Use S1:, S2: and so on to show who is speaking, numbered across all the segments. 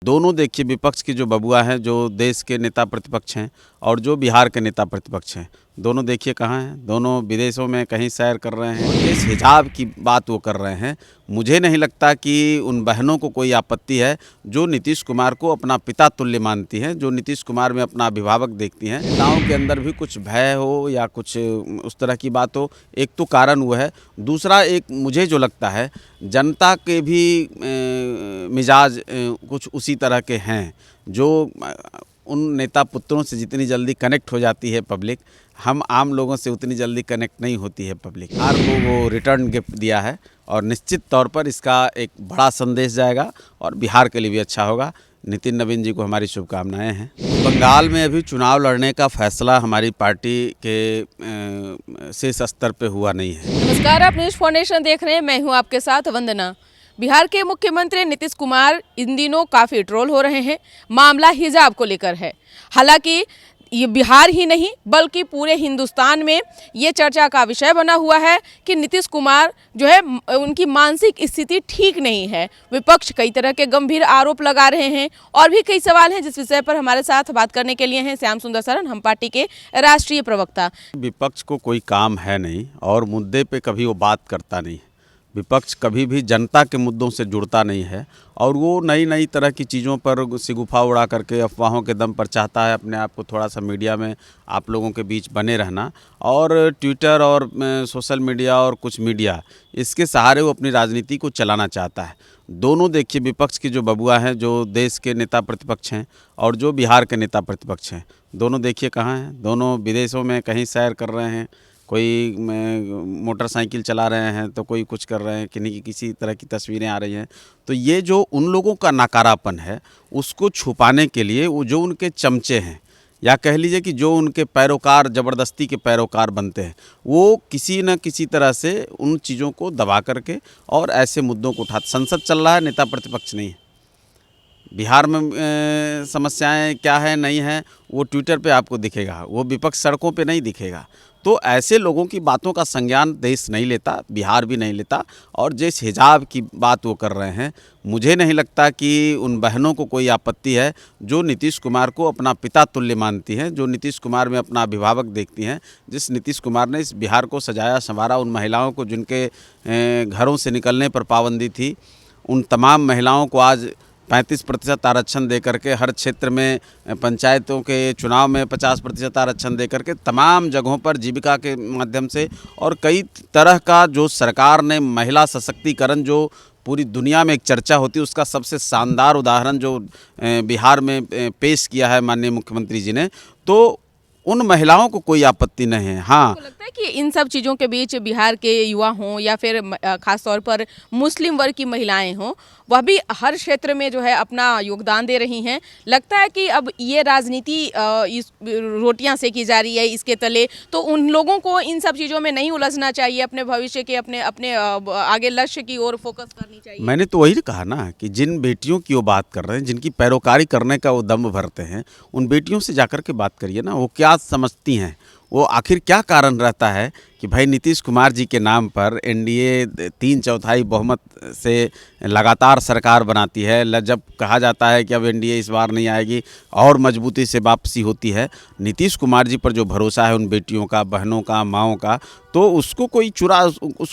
S1: दोनों देखिए विपक्ष के जो बबुआ हैं, जो देश के नेता प्रतिपक्ष हैं और जो बिहार के नेता प्रतिपक्ष हैं, दोनों देखिए कहाँ हैं। दोनों विदेशों में कहीं सैर कर रहे हैं। इस हिजाब की बात वो कर रहे हैं। मुझे नहीं लगता कि उन बहनों को कोई आपत्ति है जो नीतीश कुमार को अपना पिता तुल्य मानती हैं, जो नीतीश कुमार में अपना अभिभावक देखती हैं। नेताओं के अंदर भी कुछ भय हो या कुछ उस तरह की बात हो, एक तो कारण वो है। दूसरा एक मुझे जो लगता है, जनता के भी मिजाज कुछ उसी तरह के हैं, जो उन नेता पुत्रों से जितनी जल्दी कनेक्ट हो जाती है पब्लिक, हम आम लोगों से उतनी जल्दी कनेक्ट नहीं होती है पब्लिक। बिहार को वो रिटर्न गिफ्ट दिया है और निश्चित तौर पर इसका एक बड़ा संदेश जाएगा और बिहार के लिए भी अच्छा होगा। नितिन नवीन जी को हमारी शुभकामनाएं हैं। बंगाल में अभी चुनाव लड़ने का फैसला हमारी पार्टी के शीर्ष स्तर पे हुआ नहीं है।
S2: नमस्कार, आप न्यूज़ फाउंडेशन देख रहे हैं। मैं हूं आपके साथ वंदना। बिहार के मुख्यमंत्री नीतीश कुमार इन दिनों काफ़ी ट्रोल हो रहे हैं। मामला हिजाब को लेकर है। हालांकि ये बिहार ही नहीं बल्कि पूरे हिंदुस्तान में ये चर्चा का विषय बना हुआ है कि नीतीश कुमार जो है उनकी मानसिक स्थिति ठीक नहीं है। विपक्ष कई तरह के गंभीर आरोप लगा रहे हैं और भी कई सवाल हैं, जिस विषय पर हमारे साथ बात करने के लिए हैं श्याम सुंदर सरन, हम पार्टी के राष्ट्रीय प्रवक्ता।
S1: विपक्ष को कोई काम है नहीं और मुद्दे पे कभी वो बात करता नहीं। विपक्ष कभी भी जनता के मुद्दों से जुड़ता नहीं है और वो नई नई तरह की चीज़ों पर सिगुफा उड़ा करके अफवाहों के दम पर चाहता है अपने आप को थोड़ा सा मीडिया में आप लोगों के बीच बने रहना। और ट्विटर और सोशल मीडिया और कुछ मीडिया, इसके सहारे वो अपनी राजनीति को चलाना चाहता है। दोनों देखिए विपक्ष के जो बबुआ हैं, जो देश के नेता प्रतिपक्ष हैं और जो बिहार के नेता प्रतिपक्ष हैं, दोनों देखिए कहाँ हैं। दोनों विदेशों में कहीं सैर कर रहे हैं। कोई मोटरसाइकिल चला रहे हैं तो कोई कुछ कर रहे हैं, किन्हीं की किसी तरह की तस्वीरें आ रही हैं। तो ये जो उन लोगों का नकारापन है, उसको छुपाने के लिए वो जो उनके चमचे हैं या कह लीजिए कि जो उनके पैरोकार, ज़बरदस्ती के पैरोकार बनते हैं, वो किसी न किसी तरह से उन चीज़ों को दबा करके और ऐसे मुद्दों को उठाते। संसद चल रहा है, नेता प्रतिपक्ष नहीं है। बिहार में समस्याएं क्या है नहीं है वो ट्विटर पे आपको दिखेगा, वो विपक्ष सड़कों पे नहीं दिखेगा। तो ऐसे लोगों की बातों का संज्ञान देश नहीं लेता, बिहार भी नहीं लेता। और जिस हिजाब की बात वो कर रहे हैं, मुझे नहीं लगता कि उन बहनों को कोई आपत्ति है जो नीतीश कुमार को अपना पिता तुल्य मानती हैं, जो नीतीश कुमार में अपना अभिभावक देखती हैं। जिस नीतीश कुमार ने इस बिहार को सजाया संवारा, उन महिलाओं को जिनके घरों से निकलने पर पाबंदी थी, उन तमाम महिलाओं को आज 35% आरक्षण दे करके, हर क्षेत्र में पंचायतों के चुनाव में 50% आरक्षण दे करके, तमाम जगहों पर जीविका के माध्यम से और कई तरह का जो सरकार ने महिला सशक्तिकरण जो पूरी दुनिया में एक चर्चा होती है, उसका सबसे शानदार उदाहरण जो बिहार में पेश किया है माननीय मुख्यमंत्री जी ने, तो उन महिलाओं को कोई आपत्ति नहीं है। हाँ,
S2: लगता है कि इन सब चीज़ों के बीच बिहार के युवा हों या फिर खास तौर पर मुस्लिम वर्ग की महिलाएं हों, वह भी हर क्षेत्र में जो है अपना योगदान दे रही हैं। लगता है कि अब ये राजनीति इस रोटियां सेकी जा रही है इसके तले, तो उन लोगों को इन सब चीज़ों में नहीं उलझना चाहिए, अपने भविष्य के अपने आगे लक्ष्य की ओर फोकस करनी चाहिए।
S1: मैंने तो वही कहा ना कि जिन बेटियों की वो बात कर रहे हैं, जिनकी पैरोकारी करने का वो दम भरते हैं, उन बेटियों से जाकर के बात करिए ना। वो क्या समझती हैं, वो आखिर क्या कारण रहता है कि भाई नीतीश कुमार जी के नाम पर एनडीए 3/4 बहुमत से लगातार सरकार बनाती है। जब कहा जाता है कि अब एनडीए इस बार नहीं आएगी और मजबूती से वापसी होती है, नीतीश कुमार जी पर जो भरोसा है उन बेटियों का, बहनों का, माँओं का, तो उसको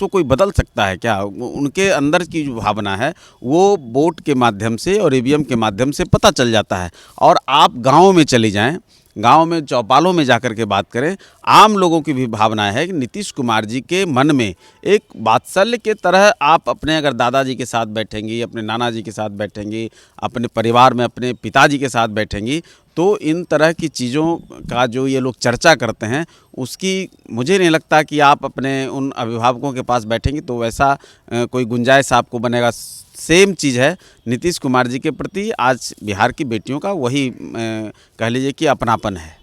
S1: कोई बदल सकता है क्या? उनके अंदर की जो भावना है वो वोट के माध्यम से और ईवीएम के माध्यम से पता चल जाता है। और आप गाँव में चले जाएँ, गांव में चौपालों में जाकर के बात करें, आम लोगों की भी भावना है कि नीतीश कुमार जी के मन में एक वात्सल्य के तरह आप अपने अगर दादाजी के साथ बैठेंगी, अपने नाना जी के साथ बैठेंगी, अपने परिवार में अपने पिताजी के साथ बैठेंगी, तो इन तरह की चीज़ों का जो ये लोग चर्चा करते हैं, उसकी मुझे नहीं लगता कि आप अपने उन अभिभावकों के पास बैठेंगी तो वैसा कोई गुंजाइश आपको बनेगा। सेम चीज़ है नीतीश कुमार जी के प्रति आज बिहार की बेटियों का, वही कह लीजिए कि अपनापन है।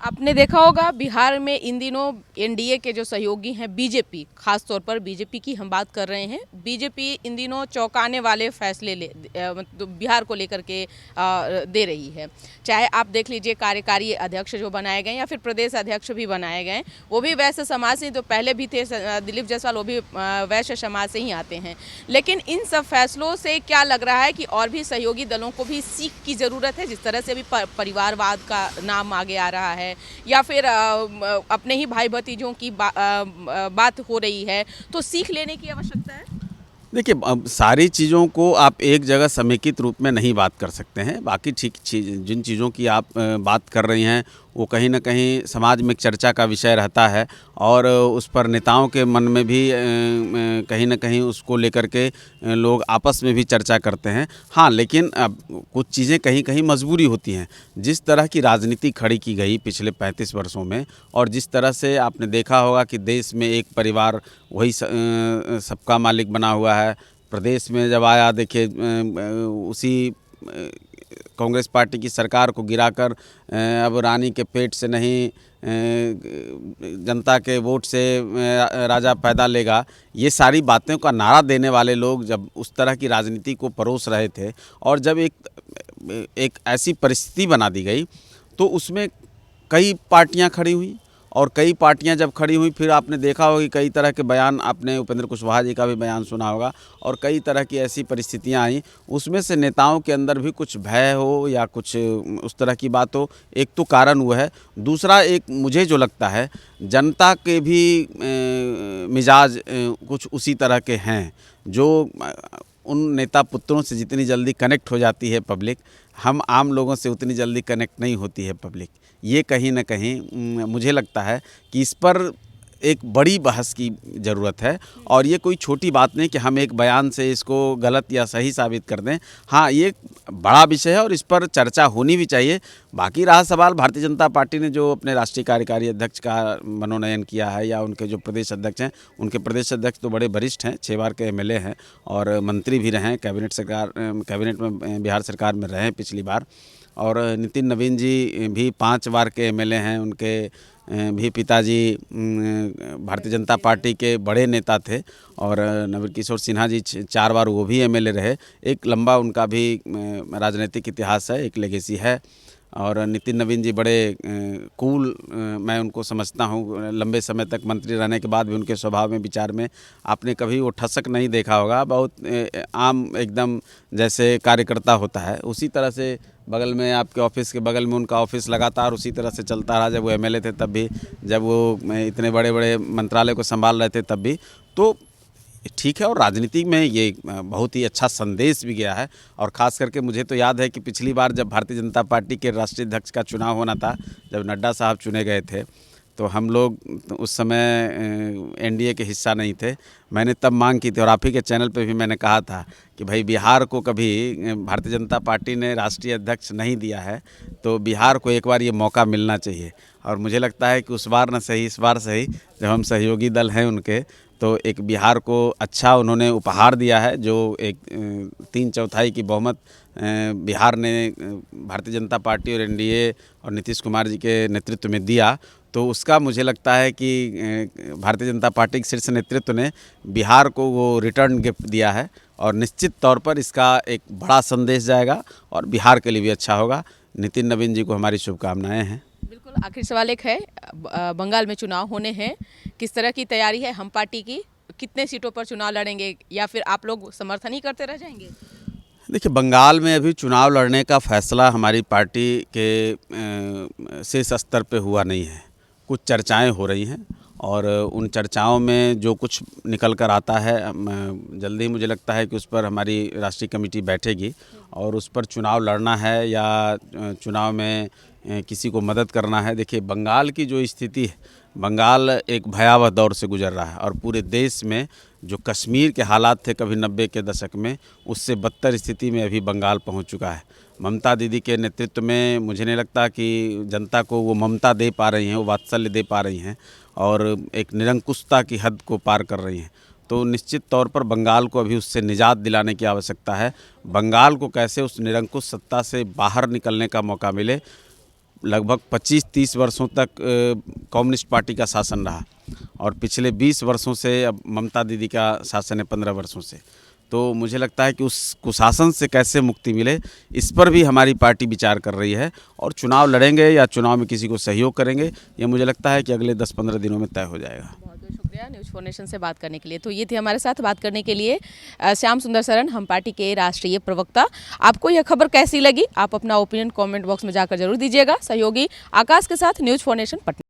S2: आपने देखा होगा बिहार में इन दिनों एनडीए के जो सहयोगी हैं बीजेपी, खास तौर पर बीजेपी की हम बात कर रहे हैं, बीजेपी इन दिनों चौंकाने वाले फैसले मतलब बिहार को लेकर के दे रही है। चाहे आप देख लीजिए कार्यकारी अध्यक्ष जो बनाए गए या फिर प्रदेश अध्यक्ष भी बनाए गए, वो भी वैश्य समाज से, तो पहले भी थे दिलीप जायसवाल, वो भी वैश्य समाज से ही आते हैं। लेकिन इन सब फैसलों से क्या लग रहा है कि और भी सहयोगी दलों को भी सीख की ज़रूरत है, जिस तरह से अभी परिवारवाद का नाम आगे आ रहा है या फिर अपने ही भाई भतीजों की बात हो रही है, तो सीख लेने की आवश्यकता है।
S1: देखिए, अब सारी चीज़ों को आप एक जगह समेकित रूप में नहीं बात कर सकते हैं। बाकी ठीक जिन चीज़ों की आप बात कर रही हैं वो कहीं ना कहीं समाज में एक चर्चा का विषय रहता है और उस पर नेताओं के मन में भी कहीं ना कहीं उसको लेकर के लोग आपस में भी चर्चा करते हैं। हाँ, लेकिन अब कुछ चीज़ें कहीं कहीं मजबूरी होती हैं। जिस तरह की राजनीति खड़ी की गई पिछले 35 वर्षों में, और जिस तरह से आपने देखा होगा कि देश में एक परिवार वही सबका मालिक बना हुआ है। प्रदेश में जब आया, देखिए उसी कांग्रेस पार्टी की सरकार को गिराकर अब रानी के पेट से नहीं जनता के वोट से राजा पैदा लेगा, ये सारी बातों का नारा देने वाले लोग जब उस तरह की राजनीति को परोस रहे थे और जब एक ऐसी परिस्थिति बना दी गई तो उसमें कई पार्टियां खड़ी हुई और कई पार्टियां जब खड़ी हुई फिर आपने देखा होगा कि कई तरह के बयान, आपने उपेंद्र कुशवाहा जी का भी बयान सुना होगा और कई तरह की ऐसी परिस्थितियां आई, उसमें से नेताओं के अंदर भी कुछ भय हो या कुछ उस तरह की बात हो, एक तो कारण हुआ है। दूसरा, एक मुझे जो लगता है जनता के भी मिजाज कुछ उसी तरह के हैं जो उन नेता पुत्रों से जितनी जल्दी कनेक्ट हो जाती है पब्लिक, हम आम लोगों से उतनी जल्दी कनेक्ट नहीं होती है पब्लिक। ये कहीं ना कहीं मुझे लगता है कि इस पर एक बड़ी बहस की ज़रूरत है और ये कोई छोटी बात नहीं कि हम एक बयान से इसको गलत या सही साबित कर दें। हाँ, ये बड़ा विषय है और इस पर चर्चा होनी भी चाहिए। बाकी रहा सवाल भारतीय जनता पार्टी ने जो अपने राष्ट्रीय कार्यकारी अध्यक्ष का मनोनयन किया है या उनके जो प्रदेश अध्यक्ष हैं, उनके प्रदेश अध्यक्ष तो बड़े वरिष्ठ हैं, 6 बार के एमएलए हैं और मंत्री भी रहे हैं, कैबिनेट में बिहार सरकार में रहे पिछली बार। और नितिन नवीन जी भी 5 बार के एमएलए हैं, उनके भी पिताजी भारतीय जनता पार्टी के बड़े नेता थे और नवल किशोर सिन्हा जी 4 बार वो भी एमएलए रहे। एक लंबा उनका भी राजनीतिक इतिहास है, एक लेगेसी है। और नितिन नवीन जी बड़े कूल मैं उनको समझता हूँ। लंबे समय तक मंत्री रहने के बाद भी उनके स्वभाव में, विचार में आपने कभी वो ठसक नहीं देखा होगा। बहुत आम एकदम जैसे कार्यकर्ता होता है, उसी तरह से बगल में आपके ऑफिस के बगल में उनका ऑफिस लगातार उसी तरह से चलता रहा। जब वो एमएलए थे तब भी, जब वो इतने बड़े बड़े मंत्रालय को संभाल रहे थे तब भी, तो ठीक है। और राजनीति में ये बहुत ही अच्छा संदेश भी गया है। और ख़ास करके मुझे तो याद है कि पिछली बार जब भारतीय जनता पार्टी के राष्ट्रीय अध्यक्ष का चुनाव होना था, जब नड्डा साहब चुने गए थे, तो हम लोग तो उस समय एनडीए के हिस्सा नहीं थे। मैंने तब मांग की थी और आप ही के चैनल पे भी मैंने कहा था कि भाई बिहार को कभी भारतीय जनता पार्टी ने राष्ट्रीय अध्यक्ष नहीं दिया है, तो बिहार को एक बार ये मौका मिलना चाहिए। और मुझे लगता है कि उस बार न सही इस बार सही, जब हम सहयोगी दल हैं उनके, तो एक बिहार को अच्छा उन्होंने उपहार दिया है, जो एक 3/4 की बहुमत बिहार ने भारतीय जनता पार्टी और एनडीए और नीतीश कुमार जी के नेतृत्व में दिया। तो उसका मुझे लगता है कि भारतीय जनता पार्टी के शीर्ष नेतृत्व ने बिहार को वो रिटर्न गिफ्ट दिया है और निश्चित तौर पर इसका एक बड़ा संदेश जाएगा और बिहार के लिए भी अच्छा होगा। नितिन नवीन जी को हमारी शुभकामनाएं हैं।
S2: बिल्कुल, आखिरी सवाल एक है, बंगाल में चुनाव होने हैं, किस तरह की तैयारी है हम पार्टी की? कितने सीटों पर चुनाव लड़ेंगे या फिर आप लोग समर्थन ही करते रह जाएंगे?
S1: देखिए, बंगाल में अभी चुनाव लड़ने का फैसला हमारी पार्टी के शीर्ष स्तर पे हुआ नहीं है। कुछ चर्चाएं हो रही हैं और उन चर्चाओं में जो कुछ निकल कर आता है, जल्दी मुझे लगता है कि उस पर हमारी राष्ट्रीय कमेटी बैठेगी और उस पर चुनाव लड़ना है या चुनाव में किसी को मदद करना है। देखिए, बंगाल की जो स्थिति है, बंगाल एक भयावह दौर से गुजर रहा है और पूरे देश में जो कश्मीर के हालात थे कभी 90 के दशक में, उससे बदतर स्थिति में अभी बंगाल पहुंच चुका है। ममता दीदी के नेतृत्व में मुझे नहीं लगता कि जनता को वो ममता दे पा रही हैं, वो वात्सल्य दे पा रही हैं और एक निरंकुशता की हद को पार कर रही हैं। तो निश्चित तौर पर बंगाल को अभी उससे निजात दिलाने की आवश्यकता है। बंगाल को कैसे उस निरंकुश सत्ता से बाहर निकलने का मौका मिले, लगभग 25-30 वर्षों तक कम्युनिस्ट पार्टी का शासन रहा और पिछले 20 वर्षों से अब ममता दीदी का शासन है 15 वर्षों से। तो मुझे लगता है कि उस कुशासन से कैसे मुक्ति मिले, इस पर भी हमारी पार्टी विचार कर रही है और चुनाव लड़ेंगे या चुनाव में किसी को सहयोग करेंगे, ये मुझे लगता है कि अगले 10-15 दिनों में तय हो जाएगा।
S2: बहुत बहुत शुक्रिया न्यूज़ 4 नेशन से बात करने के लिए। तो ये थे हमारे साथ बात करने के लिए श्याम सुंदर शरण, हम पार्टी के राष्ट्रीय प्रवक्ता। आपको यह खबर कैसी लगी, आप अपना ओपिनियन कमेंट बॉक्स में जाकर जरूर दीजिएगा। सहयोगी आकाश के साथ न्यूज़ 4 नेशन पटना।